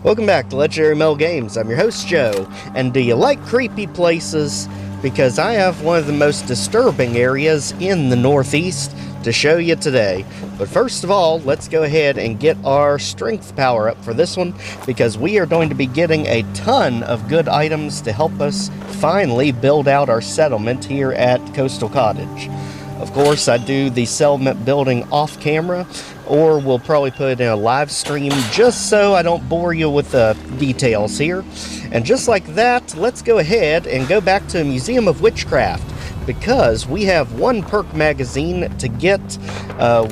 Welcome back to Legendary Mel Games. I'm your host, Joe, and do you like creepy places? Because I have one of the most disturbing areas in the Northeast to show you today. But first of all, let's go ahead and get our strength power up for this one, because we are going to be getting a ton of good items to help us finally build out our settlement here at Coastal Cottage. Of course, I do the settlement building off camera, or we'll probably put it in a live stream just so I don't bore you with the details here. And just like that, let's go ahead and go back to the Museum of Witchcraft, because we have one Perk Magazine to get.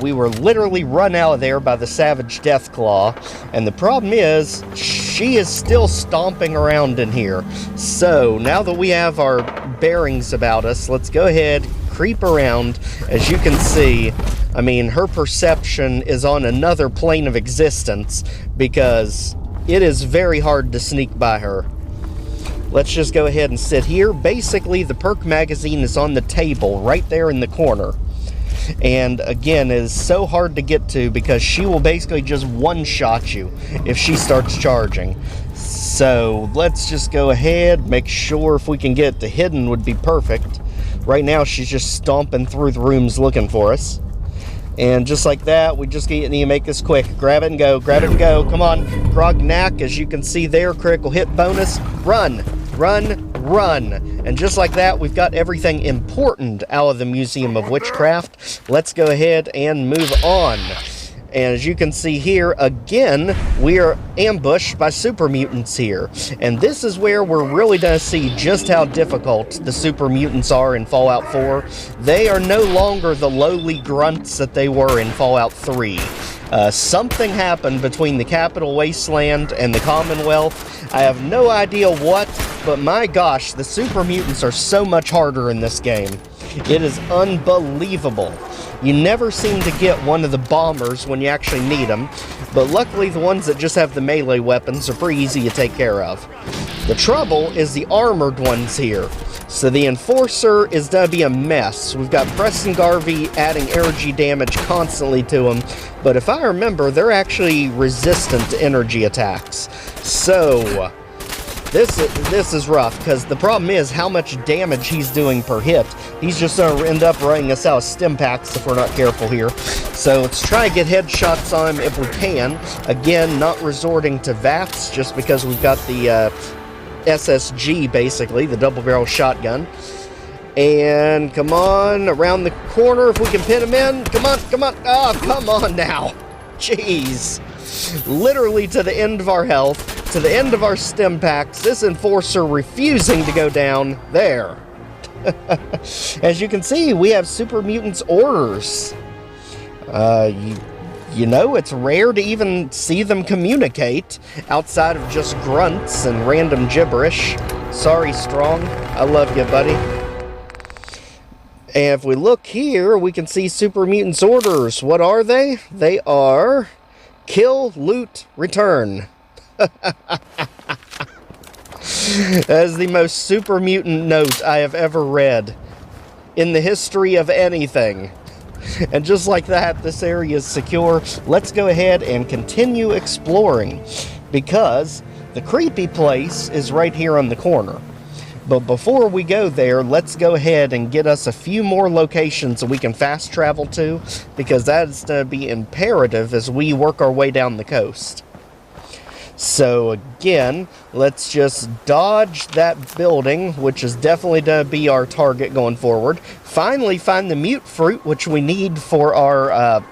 We were literally run out of there by the Savage Deathclaw, and the problem is, she is still stomping around in here. So, now that we have our bearings about us, let's go ahead, creep around. As you can see, I mean, her perception is on another plane of existence, because it is very hard to sneak by her. Let's just go ahead and sit here. Basically, the Perk Magazine is on the table right there in the corner. And again, it is so hard to get to because she will basically just one-shot you if she starts charging. So let's just go ahead, make sure if we can get it to hidden would be perfect. Right now, she's just stomping through the rooms looking for us. And just like that, we just need to make this quick. Grab it and go, grab it and go. Come on, Grognak, as you can see there, critical hit bonus. Run, run, run. And just like that, we've got everything important out of the Museum of Witchcraft. Let's go ahead and move on. And as you can see here, again, we are ambushed by super mutants here. And this is where we're really going to see just how difficult the super mutants are in Fallout 4. They are no longer the lowly grunts that they were in Fallout 3. Something happened between the Capital Wasteland and the Commonwealth. I have no idea what, but my gosh, the super mutants are so much harder in this game. It is unbelievable. You never seem to get one of the bombers when you actually need them, but luckily the ones that just have the melee weapons are pretty easy to take care of. The trouble is the armored ones here. So the Enforcer is going to be a mess. We've got Preston Garvey adding energy damage constantly to them, but if I remember, they're actually resistant to energy attacks. So this is rough, because the problem is how much damage he's doing per hit. He's just going to end up running us out of stim packs if we're not careful here. So let's try to get headshots on him if we can. Again, not resorting to VATS, just because we've got the SSG, basically, the double-barrel shotgun. And come on, around the corner if we can pin him in. Come on, come on. Oh, come on now. Jeez. Literally to the end of our health, to the end of our stim packs, this Enforcer refusing to go down. There. As you can see, we have super mutants orders. You know, it's rare to even see them communicate outside of just grunts and random gibberish. Sorry, Strong. I love you, buddy. And if we look here, we can see super mutants orders. What are they? They are kill, loot, return. That is the most super mutant note I have ever read in the history of anything. And just like that, this area is secure. Let's go ahead and continue exploring, because the creepy place is right here on the corner. But before we go there, let's go ahead and get us a few more locations that we can fast travel to, because that is going to be imperative as we work our way down the coast. So again, let's just dodge that building, which is definitely going to be our target going forward. Finally find the mute fruit, which we need for our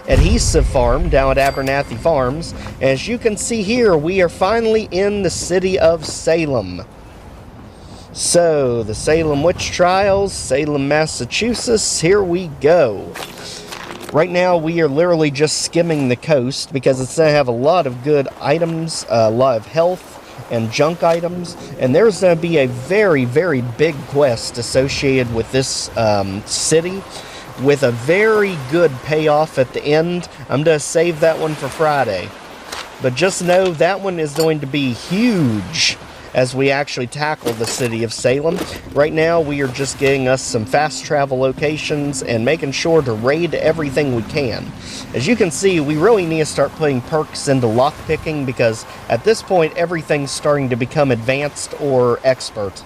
adhesive farm down at Abernathy Farms. As you can see here, we are finally in the city of Salem. So, the Salem Witch Trials, Salem, Massachusetts, here we go. Right now, we are literally just skimming the coast, because it's going to have a lot of good items, a lot of health and junk items, and there's going to be a very, very big quest associated with this city, with a very good payoff at the end. I'm going to save that one for Friday. But just know that one is going to be huge. as we actually tackle the city of Salem. Right now, we are just getting us some fast travel locations and making sure to raid everything we can. As you can see, we really need to start putting perks into lockpicking because at this point, everything's starting to become advanced or expert.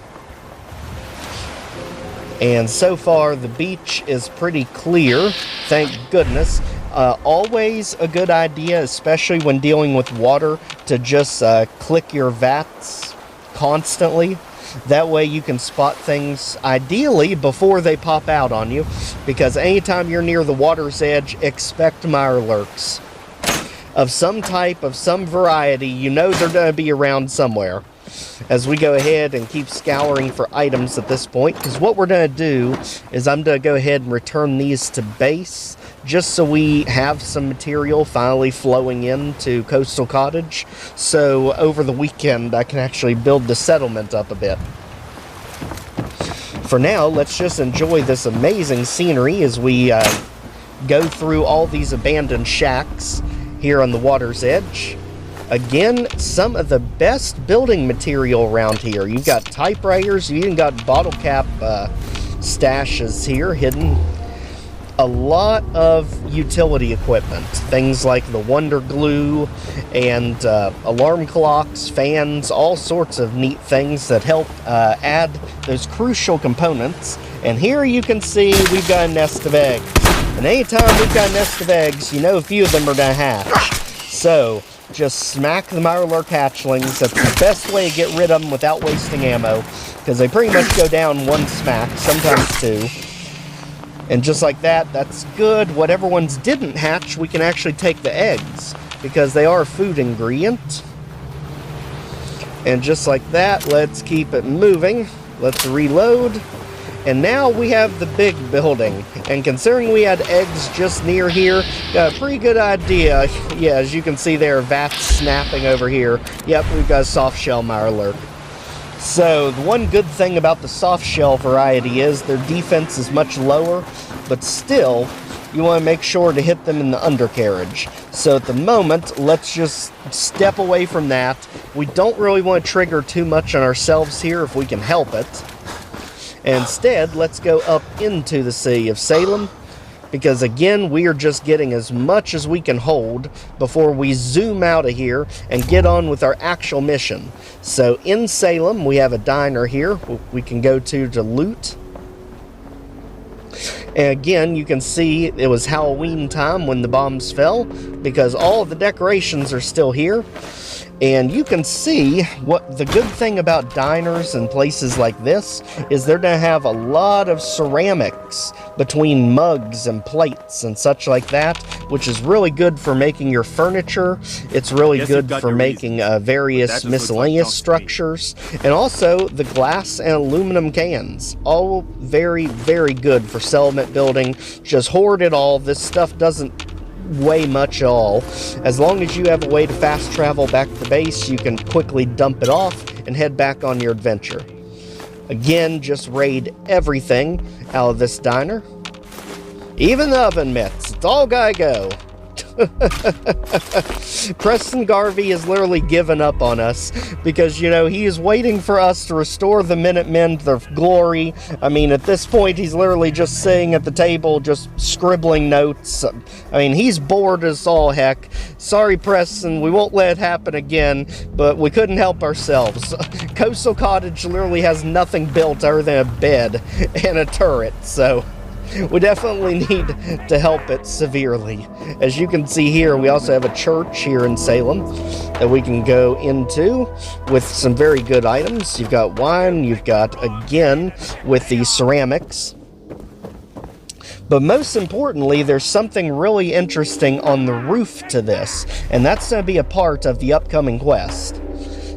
And so far, the beach is pretty clear, thank goodness. Always a good idea, especially when dealing with water, to just click your vats constantly. That way you can spot things, ideally, before they pop out on you. Because anytime you're near the water's edge, expect mirelurks. Of some type, of some variety, you know they're going to be around somewhere. As we go ahead and keep scouring for items at this point, because what we're going to do is I'm going to go ahead and return these to base, just so we have some material finally flowing into Coastal Cottage, so over the weekend I can actually build the settlement up a bit. For now, let's just enjoy this amazing scenery as we go through all these abandoned shacks here on the water's edge. Again, some of the best building material around here. You've got typewriters, you even got bottle cap stashes here hidden. A lot of utility equipment. Things like the Wonder Glue and alarm clocks, fans, all sorts of neat things that help add those crucial components. And here you can see we've got a nest of eggs. And anytime we've got a nest of eggs, you know a few of them are going to hatch. So just smack the mirelurk hatchlings. That's the best way to get rid of them without wasting ammo, because they pretty much go down one smack, sometimes two. And just like that, that's good. Whatever ones didn't hatch, we can actually take the eggs, because they are a food ingredient. And just like that, let's keep it moving. Let's reload. And now we have the big building. And considering we had eggs just near here, got a pretty good idea. Yeah, as you can see there, vats snapping over here. Yep, we've got a soft shell mirelurk. So, the one good thing about the soft shell variety is their defense is much lower, but still, you want to make sure to hit them in the undercarriage. So at the moment, let's just step away from that. We don't really want to trigger too much on ourselves here if we can help it. Instead, let's go up into the city of Salem, because again, we are just getting as much as we can hold before we zoom out of here and get on with our actual mission. So in Salem, we have a diner here we can go to loot. And again, you can see it was Halloween time when the bombs fell, because all of the decorations are still here. And you can see what the good thing about diners and places like this is they're going to have a lot of ceramics between mugs and plates and such like that, which is really good for making your furniture. It's really good for making various miscellaneous structures. And also the glass and aluminum cans. All very, very good for settlement building. Just hoard it all. This stuff doesn't weigh much at all. As long as you have a way to fast travel back to base, you can quickly dump it off and head back on your adventure. Again, just raid everything out of this diner. Even the oven mitts. It's all gotta go. Preston Garvey has literally given up on us because, you know, he is waiting for us to restore the Minutemen to their glory. I mean, at this point, he's literally just sitting at the table, just scribbling notes. I mean, he's bored as all heck. Sorry, Preston, we won't let it happen again, but we couldn't help ourselves. Coastal Cottage literally has nothing built other than a bed and a turret, so we definitely need to help it severely. As you can see here, we also have a church here in Salem that we can go into with some very good items. You've got wine, you've got, again, with the ceramics. But most importantly, there's something really interesting on the roof to this, and that's going to be a part of the upcoming quest.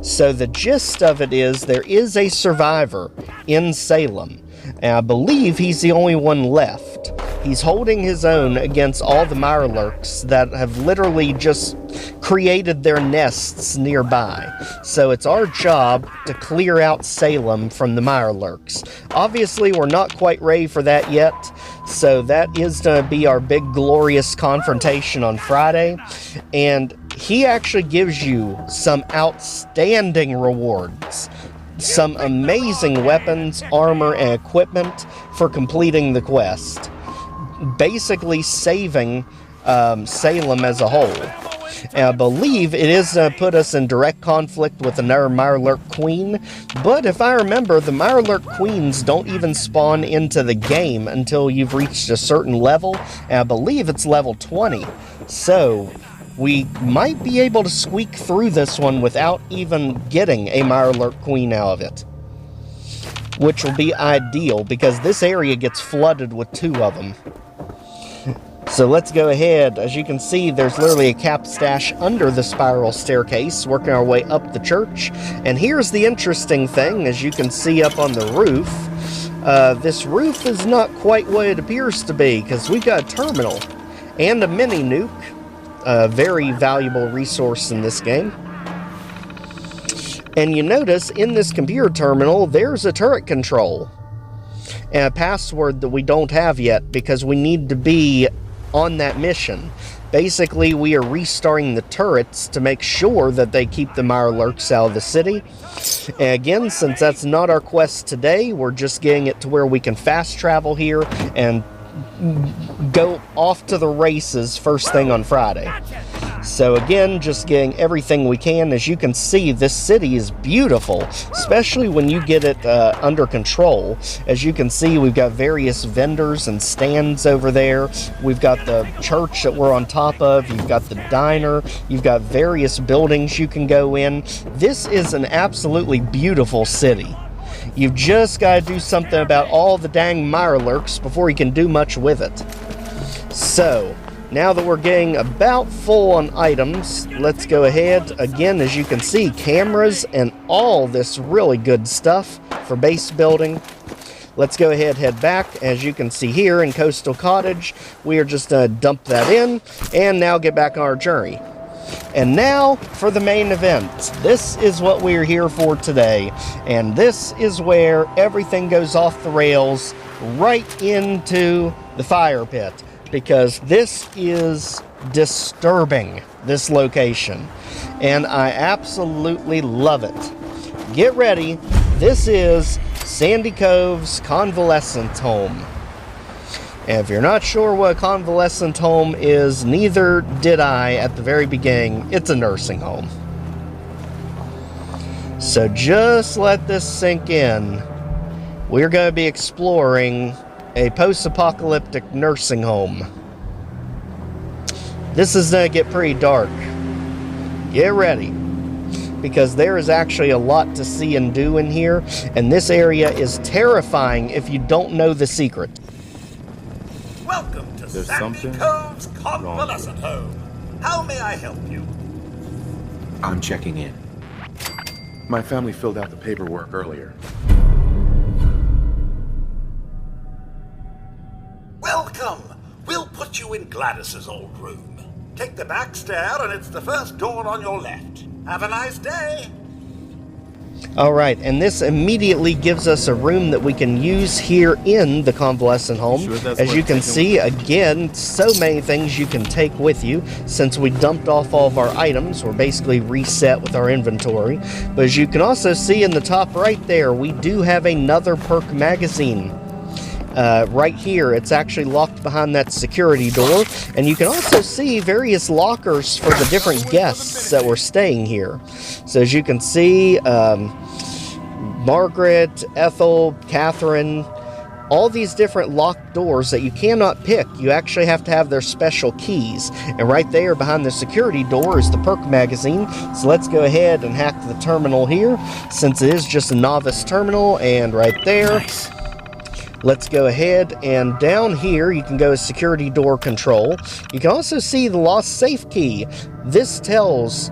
So the gist of it is there is a survivor in Salem. And I believe he's the only one left. He's holding his own against all the mirelurks that have literally just created their nests nearby. So it's our job to clear out Salem from the mirelurks. Obviously, we're not quite ready for that yet. So that is going to be our big glorious confrontation on Friday. And he actually gives you some outstanding rewards. Some amazing weapons, armor, and equipment for completing the quest. Basically saving Salem as a whole. And I believe it is put us in direct conflict with another Mirelurk Queen, but if I remember, the Mirelurk Queens don't even spawn into the game until you've reached a certain level, and I believe it's level 20. So we might be able to squeak through this one without even getting a Mirelurk Queen out of it. Which will be ideal, because this area gets flooded with 2 of them. So let's go ahead. As you can see, there's literally a cap stash under the spiral staircase, working our way up the church. And here's the interesting thing, as you can see up on the roof. This roof is not quite what it appears to be, because we've got a terminal and a mini nuke. A very valuable resource in this game. And you notice in this computer terminal, there's a turret control. And a password that we don't have yet, because we need to be on that mission. Basically, we are restarting the turrets to make sure that they keep the Mirelurks out of the city. And again, since that's not our quest today, we're just getting it to where we can fast travel here and go off to the races first thing on Friday. So again, just getting everything we can. As you can see, this city is beautiful, especially when you get it under control. As you can see, we've got various vendors and stands over there. We've got the church that we're on top of. You've got the diner. You've got various buildings you can go in. This is an absolutely beautiful city. You've just got to do something about all the dang Mirelurks before you can do much with it. So, now that we're getting about full on items, let's go ahead. Again, as you can see, cameras and all this really good stuff for base building. Let's go ahead and head back. As you can see here in Coastal Cottage, we are just going to dump that in and now get back on our journey. And now for the main event. This is what we're here for today. And this is where everything goes off the rails right into the fire pit. Because this is disturbing, this location. And I absolutely love it. Get ready. This is Sandy Coves Convalescent Home. And if you're not sure what a convalescent home is, neither did I at the very beginning. It's a nursing home. So just let this sink in. We're going to be exploring a post-apocalyptic nursing home. This is going to get pretty dark. Get ready. Because there is actually a lot to see and do in here. And this area is terrifying if you don't know the secret. Welcome to Sandy Coves Convalescent Home. How may I help you? I'm checking in. My family filled out the paperwork earlier. Welcome! We'll put you in Gladys's old room. Take the back stair and it's the first door on your left. Have a nice day! Alright, and this immediately gives us a room that we can use here in the convalescent home. As you can see, again, so many things you can take with you. Since we dumped off all of our items, we're basically reset with our inventory. But as you can also see in the top right there, we do have another Perk Magazine. Right here, it's actually locked behind that security door, and you can also see various lockers for the different guests that were staying here. So as you can see, Margaret, Ethel, Catherine, all these different locked doors that you cannot pick. You actually have to have their special keys. And right there behind the security door is the Perk Magazine. So let's go ahead and hack the terminal here, since it is just a novice terminal. And right there, nice. Let's go ahead, and down here you can go to security door control. You can also see the lost safe key. This tells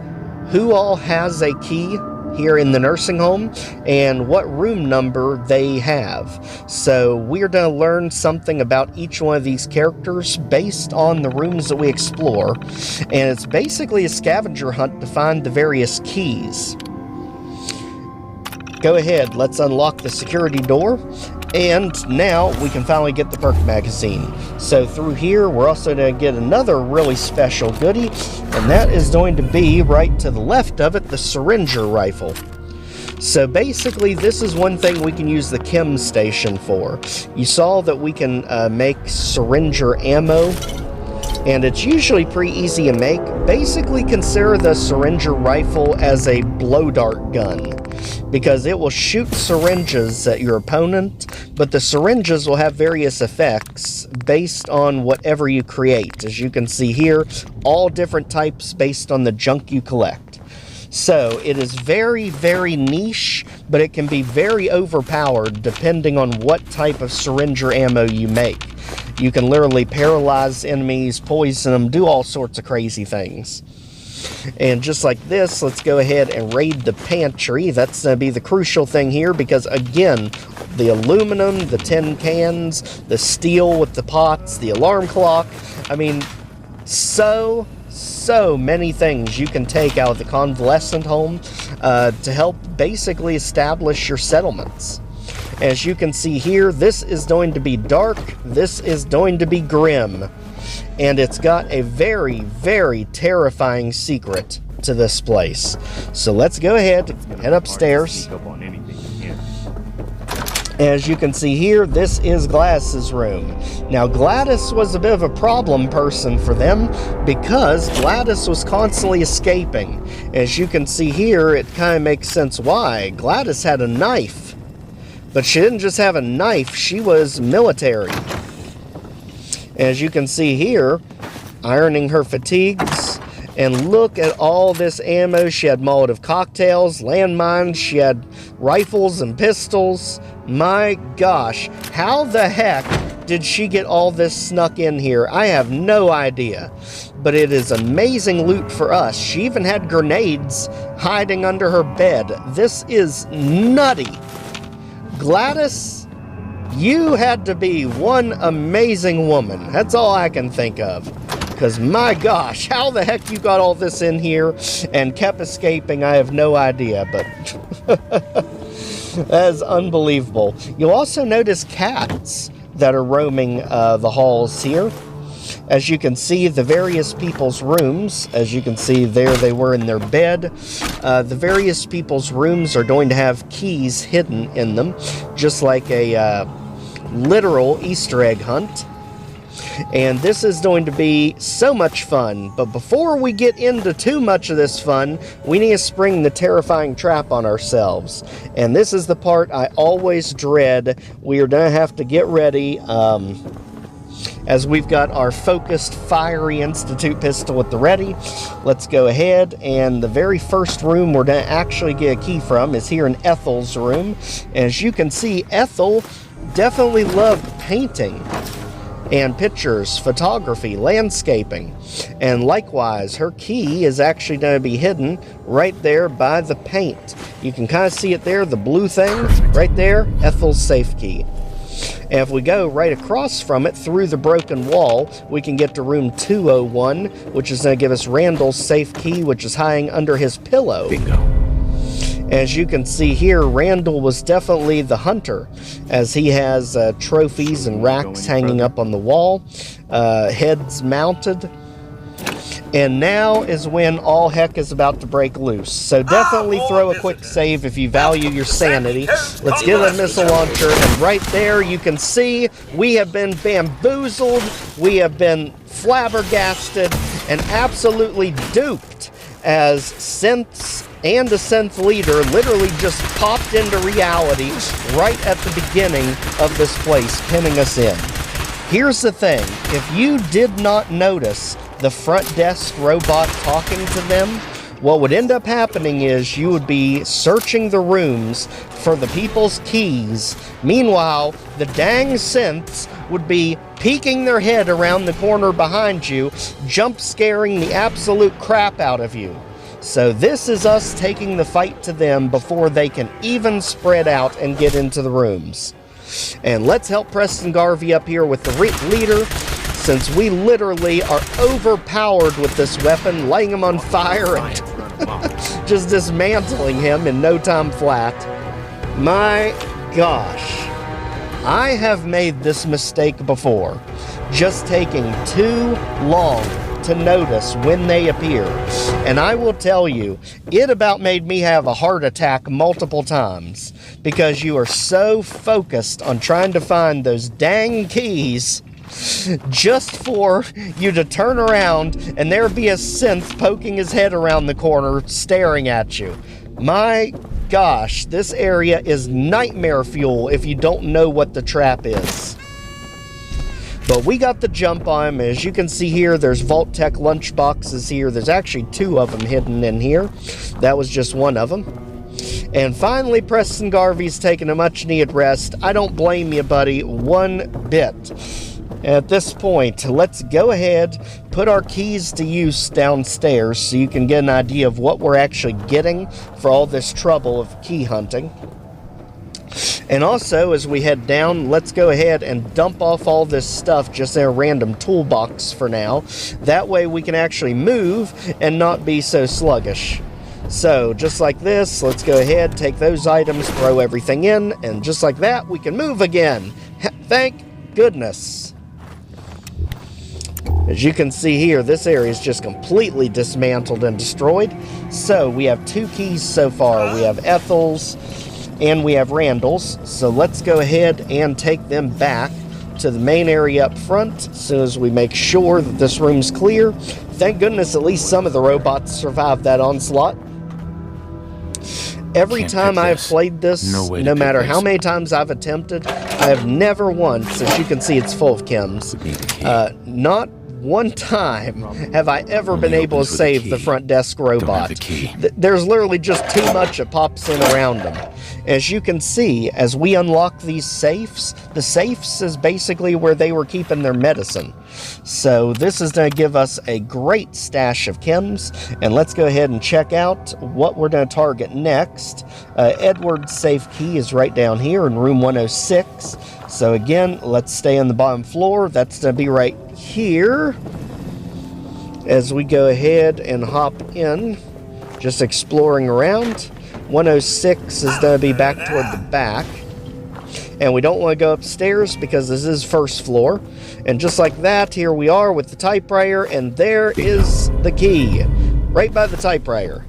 who all has a key here in the nursing home and what room number they have. So we're going to learn something about each one of these characters based on the rooms that we explore. And it's basically a scavenger hunt to find the various keys. Go ahead, let's unlock the security door. And now we can finally get the Perk Magazine. So through here, we're also going to get another really special goodie, and that is going to be right to the left of it, the Syringer Rifle. So basically, this is one thing we can use the chem station for. You saw that we can make syringer ammo, and it's usually pretty easy to make. Basically, consider the Syringer Rifle as a blow dart gun, because it will shoot syringes at your opponent, but the syringes will have various effects based on whatever you create. As you can see here, all different types based on the junk you collect. So it is very, very niche, but it can be very overpowered depending on what type of syringer ammo you make. You can literally paralyze enemies, poison them, do all sorts of crazy things. And just like this, let's go ahead and raid the pantry. That's going to be the crucial thing here, because again, the aluminum, the tin cans, the steel with the pots, the alarm clock, I mean, so many things you can take out of the convalescent home to help basically establish your settlements. As you can see here, this is going to be dark, this is going to be grim, and it's got a very, very terrifying secret to this place. So let's go ahead, head upstairs. As you can see here, this is Gladys's room. Now, Gladys was a bit of a problem person for them because Gladys was constantly escaping. As you can see here, it kind of makes sense why. Gladys had a knife, but she didn't just have a knife, she was military. As you can see here, ironing her fatigues, and look at all this ammo. She had Molotov cocktails, landmines, she had rifles and pistols. My gosh, how the heck did she get all this snuck in here? I have no idea, but it is amazing loot for us. She even had grenades hiding under her bed. This is nutty. Gladys, you had to be one amazing woman. That's all I can think of. Because my gosh, how the heck you got all this in here and kept escaping, I have no idea, but that is unbelievable. You'll also notice cats that are roaming the halls here. As you can see, the various people's rooms, as you can see there, they were in their bed. The various people's rooms are going to have keys hidden in them, just like a literal Easter egg hunt. And this is going to be so much fun. But before we get into too much of this fun, we need to spring the terrifying trap on ourselves. And this is the part I always dread. We are going to have to get ready, as we've got our focused fiery Institute pistol at the ready. Let's go ahead, and the very first room we're going to actually get a key from is here in Ethel's room. As you can see, Ethel definitely loved painting and pictures, photography, landscaping, and likewise her key is actually going to be hidden right there by the paint. You can kind of see it there, the blue thing right there, Ethel's safe key. And if we go right across from it through the broken wall, we can get to room 201, which is going to give us Randall's safe key, which is hiding under his pillow. Bingo. As you can see here, Randall was definitely the hunter, as he has trophies and racks hanging up on the wall, heads mounted. And now is when all heck is about to break loose. So definitely throw a quick save if you value your sanity. Let's get a missile launcher, and right there you can see we have been bamboozled, we have been flabbergasted, and absolutely duped, as Synths and the Synth leader literally just popped into reality right at the beginning of this place, pinning us in. Here's the thing, if you did not notice the front desk robot talking to them, what would end up happening is you would be searching the rooms for the people's keys. Meanwhile, the dang Synths would be peeking their head around the corner behind you, jump scaring the absolute crap out of you. So this is us taking the fight to them before they can even spread out and get into the rooms. And let's help Preston Garvey up here with the leader, since we literally are overpowered with this weapon, lighting him on fire and just dismantling him in no time flat. My gosh. I have made this mistake before, just taking too long to notice when they appear. And I will tell you, it about made me have a heart attack multiple times, because you are so focused on trying to find those dang keys just for you to turn around and there be a synth poking his head around the corner staring at you. My gosh, this area is nightmare fuel if you don't know what the trap is. But we got the jump on him. As you can see here, there's Vault Tech lunch boxes here. There's actually 2 of them hidden in here. That was just one of them. And finally, Preston Garvey's taking a much needed rest. I don't blame you, buddy, one bit. At this point, let's go ahead, put our keys to use downstairs so you can get an idea of what we're actually getting for all this trouble of key hunting. And also, as we head down, let's go ahead and dump off all this stuff just in a random toolbox for now. That way we can actually move and not be so sluggish. So, just like this, let's go ahead, take those items, throw everything in, and just like that, we can move again. Thank goodness. As you can see here, this area is just completely dismantled and destroyed. So, we have 2 keys so far. We have Ethel's and we have Randall's. So, let's go ahead and take them back to the main area up front as soon as we make sure that this room's clear. Thank goodness at least some of the robots survived that onslaught. Every time I have played this, no matter how many times I've attempted, I have never once, as you can see it's full of chems, not one time have I ever been able to save the front desk robot. There's literally just too much that pops in around them. As you can see, as we unlock these safes, the safes is basically where they were keeping their medicine. So this is going to give us a great stash of chems, and let's go ahead and check out what we're going to target next. Edward's safe key is right down here in room 106. So again, let's stay on the bottom floor. That's going to be right here. As we go ahead and hop in, just exploring around. 106 is going to be back toward the back. And we don't want to go upstairs because this is first floor. And just like that, here we are with the typewriter, and there is the key, right by the typewriter.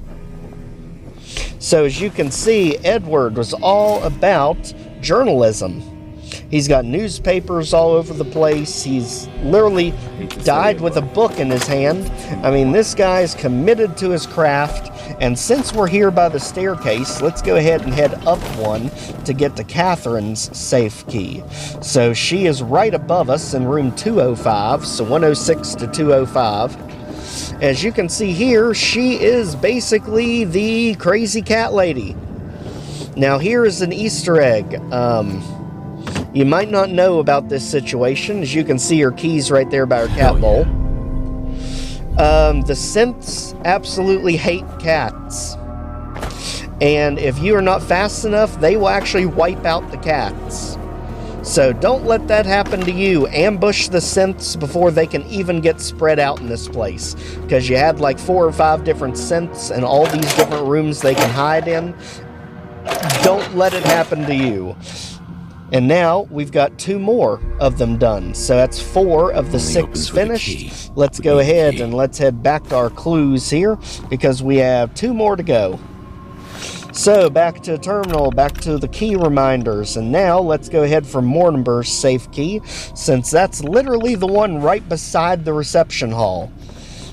So as you can see, Edward was all about journalism. He's got newspapers all over the place. He's literally died with a book in his hand. I mean, this guy's committed to his craft. And since we're here by the staircase, let's go ahead and head up one to get to Catherine's safe key. So she is right above us in room 205, so 106 to 205. As you can see here, she is basically the crazy cat lady. Now here is an Easter egg. You might not know about this situation. As you can see, her keys right there by her cat bowl. The Synths absolutely hate cats. And if you are not fast enough, they will actually wipe out the cats. So don't let that happen to you. Ambush the Synths before they can even get spread out in this place. Because you had like 4 or 5 different Synths and all these different rooms they can hide in. Don't let it happen to you. And now we've got 2 more of them done. So that's 4 of the 6 finished. Let's go ahead and let's head back to our clues here because we have 2 more to go. So back to terminal, back to the key reminders. And now let's go ahead for Mortimer's safe key, since that's literally the one right beside the reception hall.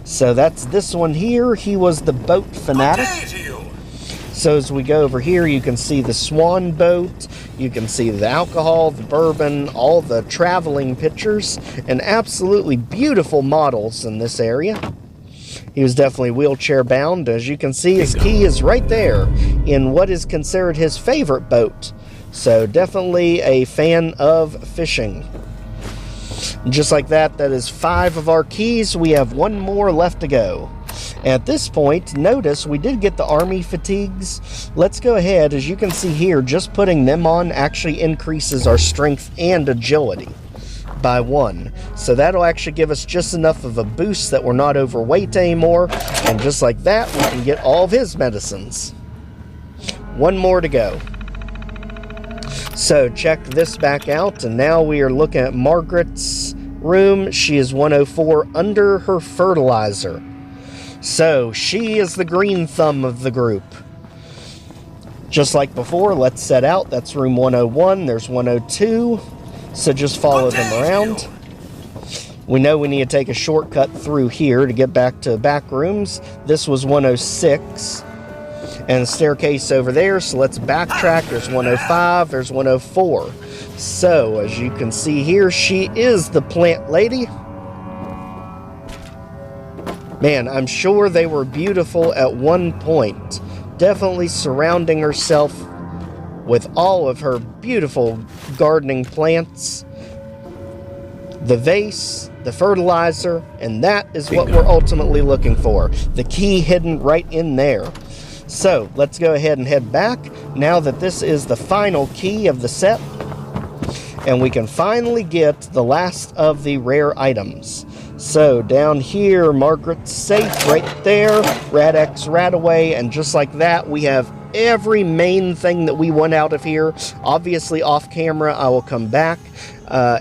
So that's this one here. He was the boat fanatic. So as we go over here, you can see the swan boat, you can see the alcohol, the bourbon, all the traveling pictures, and absolutely beautiful models in this area. He was definitely wheelchair bound. As you can see, his key is right there in what is considered his favorite boat. So definitely a fan of fishing. Just like that, that is 5 of our keys. We have 1 more left to go. At this point, notice we did get the army fatigues. Let's go ahead. As you can see here, just putting them on actually increases our strength and agility by 1. So that'll actually give us just enough of a boost that we're not overweight anymore. And just like that, we can get all of his medicines. 1 more to go. So check this back out, and now we are looking at Margaret's room. She is 104 under her fertilizer. So she is the green thumb of the group. Just like before, let's set out. That's room 101. There's 102. So just follow them around. We know we need to take a shortcut through here to get back to back rooms. This was 106. And the staircase over there, so let's backtrack. There's 105, there's 104. So, as you can see here, she is the plant lady. Man, I'm sure they were beautiful at one point. Definitely surrounding herself with all of her beautiful gardening plants. The vase, the fertilizer, and that is what we're ultimately looking for. The key hidden right in there. So, let's go ahead and head back now that this is the final key of the set. And we can finally get the last of the rare items. So, down here, Margaret's safe right there. Rad-X Radaway, and just like that, we have every main thing that we want out of here. Obviously, off camera, I will come back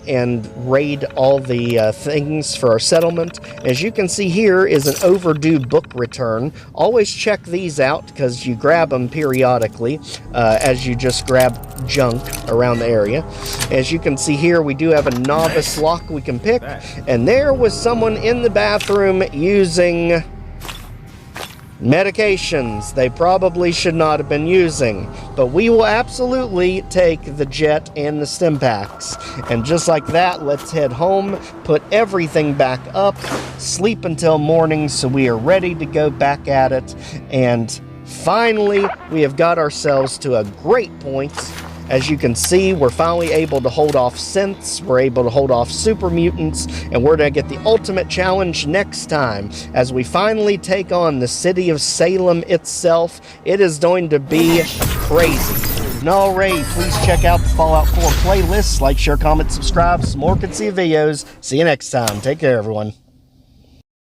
and raid all the things for our settlement. As you can see here is an overdue book return. Always check these out because you grab them periodically as you just grab junk around the area. As you can see here, we do have a novice lock we can pick, and there was someone in the bathroom using medications they probably should not have been using, but we will absolutely take the jet and the stim packs. And just like that, let's head home, put everything back up, sleep until morning so we are ready to go back at it. And finally, we have got ourselves to a great point. As you can see, we're finally able to hold off synths, we're able to hold off super mutants, and we're going to get the ultimate challenge next time as we finally take on the city of Salem itself. It is going to be crazy. And alright, please check out the Fallout 4 playlists. Like, share, comment, subscribe, some more Could See videos. See you next time. Take care, everyone.